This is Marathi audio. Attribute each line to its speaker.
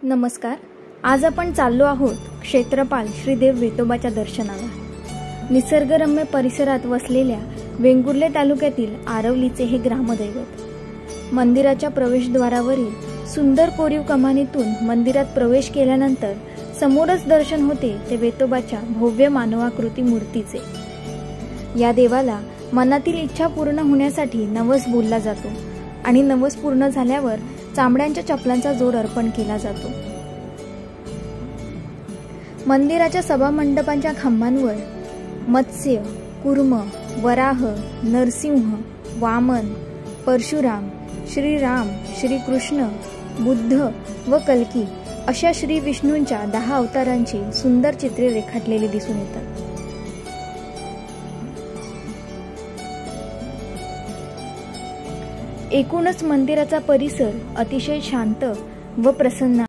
Speaker 1: नमस्कार. आज आपण चाललो आहोत क्षेत्रपाल श्रीदेव वेतोबाच्या दर्शनाला. निसर्गरम्य परिसरात वसलेल्या वेंगुर्ले तालुक्यातील आरवलीचे हे ग्रामदैवत. मंदिराच्या प्रवेशद्वारावरील सुंदर कोरीव कमानीतून मंदिरात प्रवेश केल्यानंतर समोरच दर्शन होते ते वेतोबाच्या भव्य मानवाकृती मूर्तीचे. या देवाला मनातील इच्छा पूर्ण होण्यासाठी नवस बोलला जातो आणि नवस पूर्ण झाल्यावर चामड्यांच्या चपलांचा जोड अर्पण केला जातो. मंदिराच्या सभामंडपांच्या खांबांवर मत्स्य, कुर्म, वराह, नरसिंह, वामन, परशुराम, श्रीराम, श्रीकृष्ण, बुद्ध व कल्की अशा श्री विष्णूंच्या 10 अवतारांची सुंदर चित्रे रेखाटलेली दिसून येतात. एकूणच मंदिराचा परिसर अतिशय शांत व प्रसन्न